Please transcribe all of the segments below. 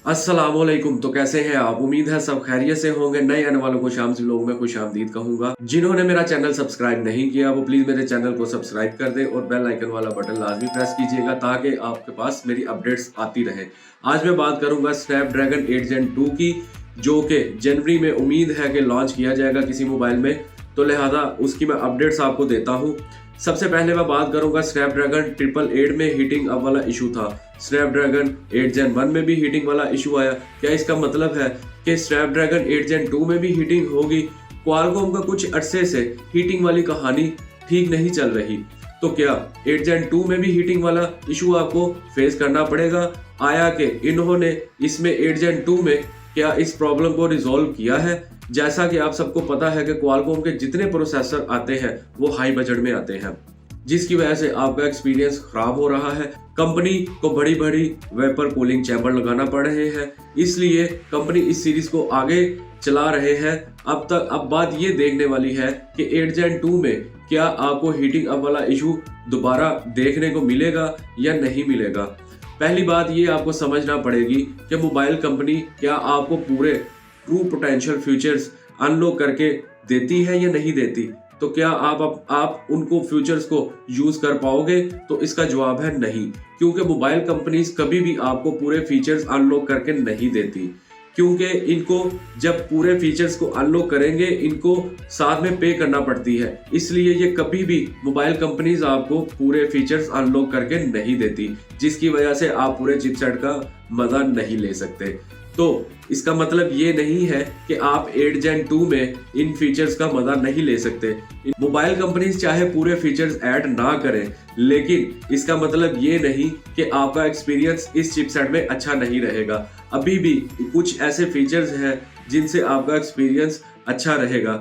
अस्सलामुअलैकुम। तो कैसे हैं आप? उम्मीद है सब खैरियत से होंगे। नए आने वालों को शाम से लोगों में खुश आमदीद कहूंगा। जिन्होंने मेरा चैनल सब्सक्राइब नहीं किया वो प्लीज मेरे चैनल को सब्सक्राइब कर दें और बेल आइकन वाला बटन लाजमी प्रेस कीजिएगा ताकि आपके पास मेरी अपडेट्स आती रहे। आज मैं बात करूंगा स्नैपड्रैगन 8 Gen 2 की, जो कि जनवरी में उम्मीद है कि लॉन्च किया जाएगा किसी मोबाइल में, तो लिहाजा उसकी मैं अपडेट्स आपको देता हूँ। सबसे पहले मैं बात करूंगा स्नैपड्रैगन 888 में हीटिंग अप वाला इशू था। स्नैपड्रैगन 8 Gen 1 में भी हीटिंग वाला इशू आया। क्या इसका मतलब है कि स्नैपड्रैगन 8 Gen 2 में भी हीटिंग होगी? क्वालकॉम का कुछ अरसे से हीटिंग वाली कहानी ठीक नहीं चल रही, तो क्या 8 Gen 2 में भी हीटिंग वाला इशू आपको फेस करना पड़ेगा? आया कि इन्होंने इसमें 8 Gen 2 में क्या इस प्रॉब्लम को रिजॉल्व किया है? जैसा कि आप सबको पता है कि क्वालकॉम के जितने प्रोसेसर आते हैं वो हाई बजट में आते हैं, जिसकी वजह से आपका एक्सपीरियंस खराब हो रहा है। कंपनी को बड़ी बड़ी वेपर कूलिंग चैम्बर लगाना पड़ रहे हैं, इसलिए कंपनी इस सीरीज को आगे चला रहे हैं। अब बात ये देखने वाली है कि 8 Gen 2 में क्या आपको हीटिंग अप वाला इशू दोबारा देखने को मिलेगा या नहीं मिलेगा। पहली बात ये आपको समझना पड़ेगी कि मोबाइल कंपनी क्या आपको पूरे ट्रू पोटेंशियल फीचर्स अनलॉक करके देती है या नहीं देती। तो क्या आप उनको फीचर्स को यूज कर पाओगे? तो इसका जवाब है नहीं, क्योंकि मोबाइल कंपनीज कभी भी आपको पूरे फीचर्स अनलॉक करके नहीं देती, क्योंकि इनको जब पूरे फीचर्स को अनलॉक करेंगे इनको साथ में पे करना पड़ती है, इसलिए ये कभी भी मोबाइल कंपनीज आपको पूरे फीचर्स अनलॉक करके नहीं देती, जिसकी वजह से आप पूरे चिपसेट का मजा नहीं ले सकते। तो इसका मतलब ये नहीं है कि आप 8 Gen 2 में इन फीचर्स का मजा नहीं ले सकते। मोबाइल कंपनीज चाहे पूरे फीचर्स ऐड ना करें, लेकिन इसका मतलब ये नहीं कि आपका एक्सपीरियंस इस चिपसेट में अच्छा नहीं रहेगा। अभी भी कुछ ऐसे फीचर्स हैं जिनसे आपका एक्सपीरियंस अच्छा रहेगा।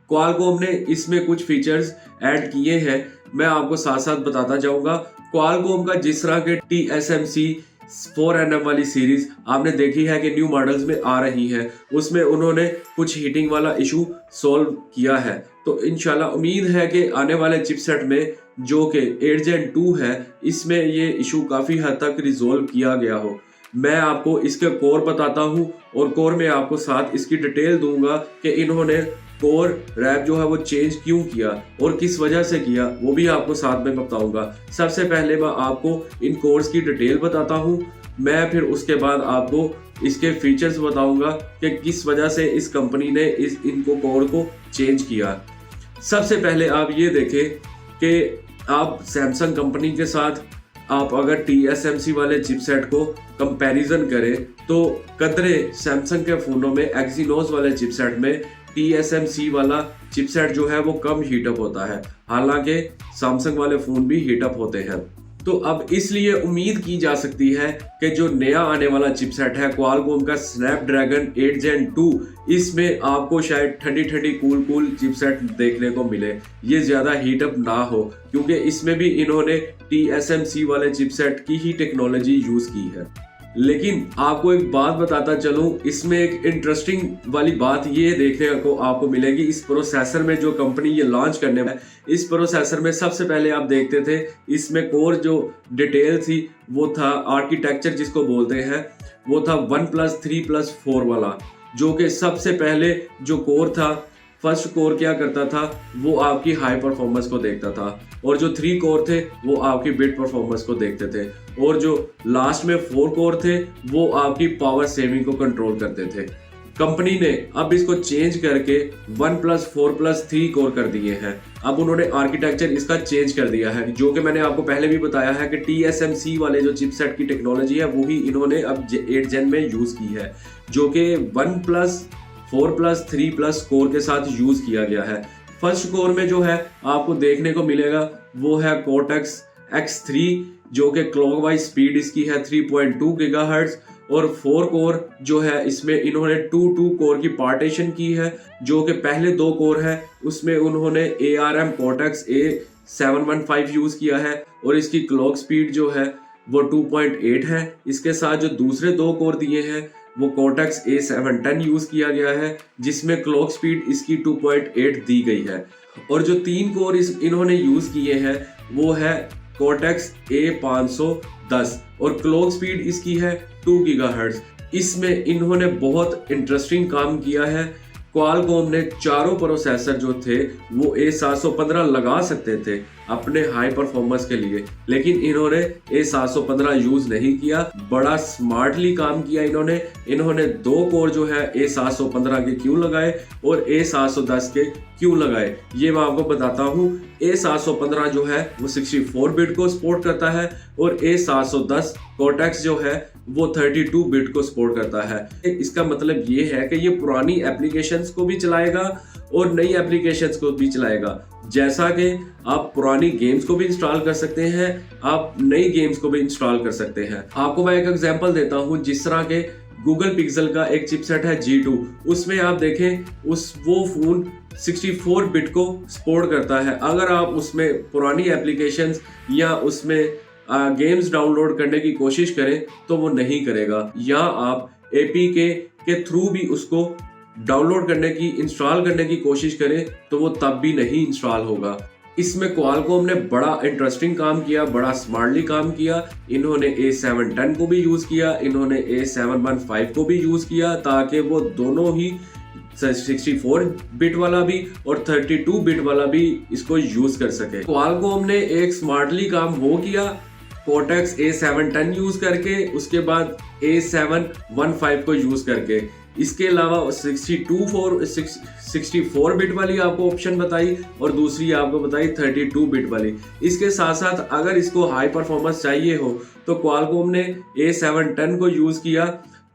क्वालकॉम ने इसमें कुछ फीचर्स ऐड किए हैं, मैं आपको साथ साथ बताता जाऊंगा। क्वालकॉम का जिस तरह के TSMC 4nm वाली सीरीज आपने देखी है कि न्यू मॉडल्स में आ रही है, उसमें उन्होंने कुछ हीटिंग वाला इशू सॉल्व किया है। तो इंशाल्लाह उम्मीद है कि आने वाले चिपसेट में जो कि 8 Gen 2 है, इसमें ये इशू काफी हद तक रिजॉल्व किया गया हो। मैं आपको इसके कोर बताता हूँ और कोर में आपको साथ इसकी डिटेल दूंगा कि इन्होंने कोर रैप जो है वो चेंज क्यों किया और किस वजह से किया, वो भी आपको साथ में बताऊंगा। सबसे पहले मैं आपको इन कोर्स की डिटेल बताता हूँ, मैं फिर उसके बाद आपको इसके फीचर्स बताऊंगा कि किस वजह से इस कंपनी ने इनको कोर को चेंज किया। सबसे पहले आप ये देखें कि आप सैमसंग कंपनी के साथ आप अगर TSMC वाले चिपसेट को कंपैरिजन करें तो कदरे सैमसंग के फोनों में एक्सिनोस वाले चिपसेट में TSMC वाला चिपसेट जो है वो कम हीटअप होता है, हालांकि सैमसंग वाले फोन भी हीटअप होते हैं। तो अब इसलिए उम्मीद की जा सकती है कि जो नया आने वाला चिपसेट है क्वालकॉम का स्नैपड्रैगन 8 Gen 2, इसमें आपको शायद ठंडी कूल चिपसेट देखने को मिले, ये ज्यादा हीटअप ना हो, क्योंकि इसमें भी इन्होंने TSMC वाले चिपसेट की ही टेक्नोलॉजी यूज की है। लेकिन आपको एक बात बताता चलूं, इसमें एक इंटरेस्टिंग वाली बात ये देखने को आपको मिलेगी। इस प्रोसेसर में जो कंपनी ये लॉन्च करने वाली है, इस प्रोसेसर में सबसे पहले आप देखते थे इसमें कोर जो डिटेल थी वो था आर्किटेक्चर जिसको बोलते हैं, वो था 1+3+4 वाला, जो कि सबसे पहले जो कोर था, फर्स्ट कोर क्या करता था वो आपकी हाई परफॉर्मेंस को देखता था, और जो 3 कोर थे वो आपकी बिट परफॉर्मेंस को देखते थे, और जो लास्ट में 4 कोर थे वो आपकी पावर सेविंग को कंट्रोल करते थे। कंपनी ने अब इसको चेंज करके 1+4+3 कोर कर दिए हैं। अब उन्होंने आर्किटेक्चर इसका चेंज कर दिया है, जो कि मैंने आपको पहले भी बताया है कि TSMC वाले जो चिपसेट की टेक्नोलॉजी है वही इन्होंने अब 8 Gen में यूज की है, जो कि 1+4+3+ कोर के साथ यूज किया गया है। फर्स्ट कोर में जो है आपको देखने को मिलेगा वो है Cortex X3, जो कि क्लॉकवाइज स्पीड इसकी है 3.2 GHz, और 4 कोर जो है इसमें इन्होंने 2 कोर की पार्टीशन की है, जो कि पहले 2 कोर है उसमें उन्होंने ARM Cortex A715 यूज किया है और इसकी क्लॉक स्पीड जो है वो 2.8 है। इसके साथ जो दूसरे 2 कोर दिए हैं वो Cortex A710 यूज किया गया है, जिसमें क्लॉक स्पीड इसकी 2.8 दी गई है, और जो 3 कोर इन्होंने यूज किए हैं वो है Cortex A510 और क्लॉक स्पीड इसकी है 2 GHz। इसमें इन्होंने बहुत इंटरेस्टिंग काम किया है। क्वालकॉम ने चारों प्रोसेसर जो थे वो A715 लगा सकते थे अपने हाई परफॉर्मेंस के लिए, लेकिन इन्होंने A715 यूज नहीं किया। बड़ा स्मार्टली काम किया इन्होंने 2 कोर जो है A715 के क्यों लगाए और A710 के क्यों लगाए, ये मैं आपको बताता हूँ। A715 जो है वो 64 बिट को सपोर्ट करता है और A710 कॉर्टेक्स जो है वो 32 बिट को सपोर्ट करता है। इसका मतलब ये है कि ये पुरानी एप्लीकेशंस को भी चलाएगा और नई एप्लीकेशंस को भी चलाएगा। जैसा कि आप पुरानी गेम्स को भी इंस्टॉल कर सकते हैं, आप नई गेम्स को भी इंस्टॉल कर सकते हैं। आपको मैं एक एग्जांपल देता हूं, जिस तरह के गूगल पिक्सल का एक चिपसेट है G2, उसमें आप देखें वो फोन 64 बिट को सपोर्ट करता है। अगर आप उसमें पुरानी एप्लीकेशंस या उसमें गेम्स डाउनलोड करने की कोशिश करें तो वो नहीं करेगा, या आप APK के थ्रू भी उसको डाउनलोड करने की इंस्टॉल करने की कोशिश करें तो वो तब भी नहीं इंस्टॉल होगा। इसमें क्वालकॉम ने बड़ा इंटरेस्टिंग काम किया, बड़ा स्मार्टली काम किया। इन्होंने A710 को भी यूज किया, इन्होंने A715 को भी यूज किया, ताकि वो दोनों ही 64 बिट वाला भी और 32 बिट वाला भी इसको यूज कर सके। क्वालकॉम ने एक स्मार्टली काम वो किया कॉर्टेक्स A710 यूज करके, उसके बाद A715 को यूज करके। इसके अलावा 64 बिट वाली आपको ऑप्शन बताई और दूसरी आपको बताई 32 बिट वाली। इसके साथ साथ अगर इसको हाई परफॉर्मेंस चाहिए हो तो क्वालकॉम ने A710 को यूज किया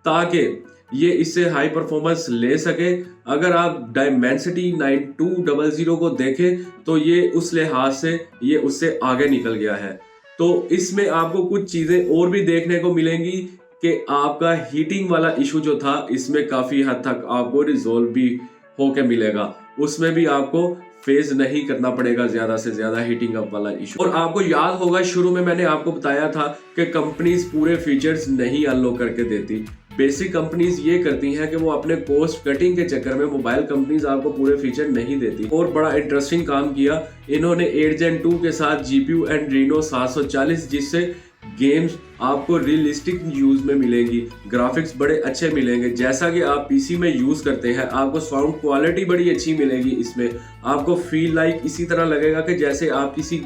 ताकि ये इससे हाई परफॉर्मेंस ले सके। अगर आप डायमेंसिटी 9200 को देखें तो ये उस लिहाज से ये उससे आगे निकल गया है। तो इसमें आपको कुछ चीजें और भी देखने को मिलेंगी कि आपका हीटिंग वाला इशू जो था इसमें काफी हद तक आपको रिजोल्व भी होके मिलेगा, उसमें भी आपको फेस नहीं करना पड़ेगा ज्यादा से ज्यादा हीटिंग अप वाला इशू। और आपको याद होगा शुरू में मैंने आपको बताया था कि कंपनीज पूरे फीचर्स नहीं अनलॉक करके देती। बेसिक कंपनीज ये करती हैं कि वो अपने कॉस्ट कटिंग के चक्कर में मोबाइल कंपनीज आपको पूरे फीचर नहीं देती। और बड़ा इंटरेस्टिंग काम किया इन्होंने 8 Gen 2 के साथ GPU Adreno 740, जिससे गेम्स आपको रियलिस्टिक यूज में मिलेंगी, ग्राफिक्स बड़े अच्छे मिलेंगे जैसा कि आप पीसी में यूज करते हैं। आपको साउंड क्वालिटी बड़ी अच्छी मिलेगी, इसमें आपको फील लाइक इसी तरह लगेगा कि जैसे आप किसी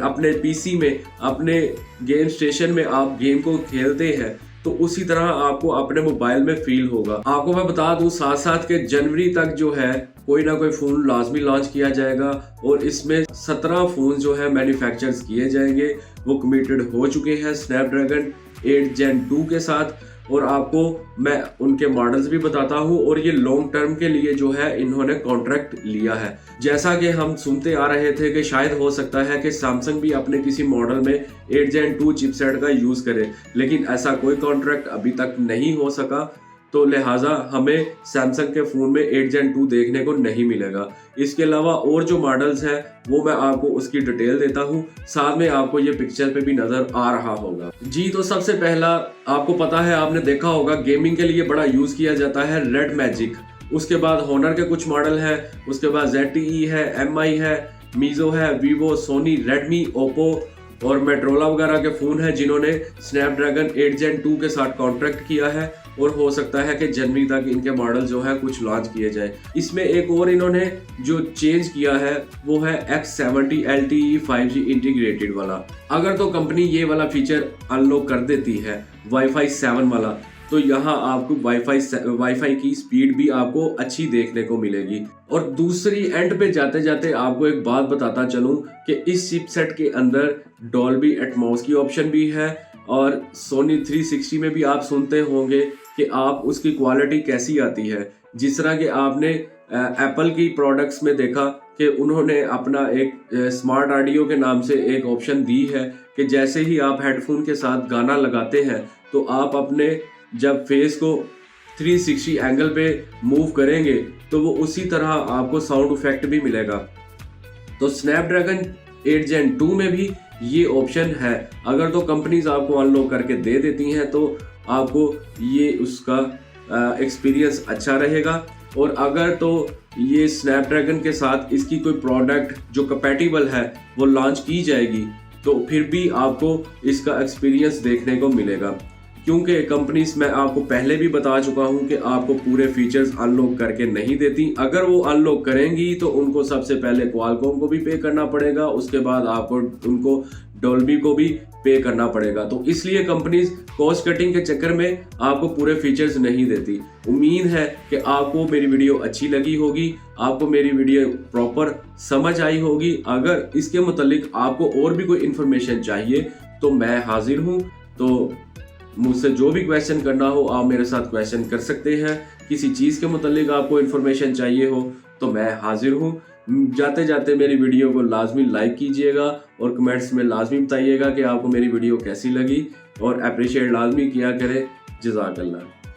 अपने पीसी में अपने गेम स्टेशन में आप गेम को खेलते हैं, तो उसी तरह आपको अपने मोबाइल में फील होगा। आपको मैं बता दूं साथ साथ के जनवरी तक जो है कोई ना कोई फोन लाजमी लॉन्च किया जाएगा और इसमें 17 फोन जो है मैन्युफैक्चर्स किए जाएंगे, वो कमिटेड हो चुके हैं स्नैपड्रैगन 8 Gen 2 के साथ। और आपको मैं उनके मॉडल्स भी बताता हूं और ये लॉन्ग टर्म के लिए जो है इन्होंने कॉन्ट्रैक्ट लिया है। जैसा कि हम सुनते आ रहे थे कि शायद हो सकता है कि सैमसंग भी अपने किसी मॉडल में 8 Gen 2 चिपसेट का यूज करे, लेकिन ऐसा कोई कॉन्ट्रैक्ट अभी तक नहीं हो सका, तो लिहाजा हमें सैमसंग के फोन में 8 Gen 2 देखने को नहीं मिलेगा। इसके अलावा और जो मॉडल्स हैं वो मैं आपको उसकी डिटेल देता हूँ, साथ में आपको ये पिक्चर पे भी नजर आ रहा होगा जी। तो सबसे पहला आपको पता है, आपने देखा होगा गेमिंग के लिए बड़ा यूज किया जाता है रेड मैजिक। उसके बाद हॉनर के कुछ मॉडल है, उसके बाद ZTE है, MI है, मीजो है, वीवो, सोनी, रेडमी, ओप्पो और मेट्रोला वगैरह के फोन हैं जिन्होंने स्नैपड्रैगन 8 Gen 2 के साथ कॉन्ट्रैक्ट किया है और हो सकता है कि जनवरी तक इनके मॉडल जो है कुछ लॉन्च किए जाए। इसमें एक और इन्होंने जो चेंज किया है वो है X70 LTE 5G इंटीग्रेटेड वाला। अगर तो कंपनी ये वाला फीचर अनलॉक कर देती है Wi-Fi 7 वाला, तो यहाँ आपको वाईफाई की स्पीड भी आपको अच्छी देखने को मिलेगी। और दूसरी एंड पे जाते जाते आपको एक बात बताता चलूं कि इस चिपसेट के अंदर डॉल्बी एटमॉस की ऑप्शन भी है और सोनी 360 में भी आप सुनते होंगे कि आप उसकी क्वालिटी कैसी आती है। जिस तरह के आपने एप्पल की प्रोडक्ट्स में देखा कि उन्होंने अपना एक स्मार्ट ऑडियो के नाम से एक ऑप्शन दी है कि जैसे ही आप हेडफोन के साथ गाना लगाते हैं तो आप अपने जब फेस को 360 एंगल पे मूव करेंगे तो वो उसी तरह आपको साउंड इफेक्ट भी मिलेगा। तो स्नैपड्रैगन 8 Gen 2 में भी ये ऑप्शन है। अगर तो कंपनीज आपको अनलॉक करके दे देती हैं तो आपको ये उसका एक्सपीरियंस अच्छा रहेगा। और अगर तो ये स्नैपड्रैगन के साथ इसकी कोई प्रोडक्ट जो कंपैटिबल है वो लॉन्च की जाएगी तो फिर भी आपको इसका एक्सपीरियंस देखने को मिलेगा, क्योंकि कंपनीज मैं आपको पहले भी बता चुका हूं कि आपको पूरे फीचर्स अनलॉक करके नहीं देती। अगर वो अनलॉक करेंगी तो उनको सबसे पहले क्वालकॉम को भी पे करना पड़ेगा, उसके बाद आपको उनको डॉल्बी को भी पे करना पड़ेगा। तो इसलिए कंपनीज कॉस्ट कटिंग के चक्कर में आपको पूरे फीचर्स नहीं देती। उम्मीद है कि आपको मेरी वीडियो अच्छी लगी होगी, आपको मेरी वीडियो प्रॉपर समझ आई होगी। अगर इसके मुतालिक आपको और भी कोई इन्फॉर्मेशन चाहिए तो मैं हाजिर हूँ। तो मुझसे जो भी क्वेश्चन करना हो आप मेरे साथ क्वेश्चन कर सकते हैं। किसी चीज़ के मुतालिक आपको इन्फॉर्मेशन चाहिए हो तो मैं हाजिर हूँ। जाते जाते मेरी वीडियो को लाजमी लाइक कीजिएगा और कमेंट्स में लाजमी बताइएगा कि आपको मेरी वीडियो कैसी लगी, और अप्रिशिएट लाजमी किया करें। जज़ाकल्लाह।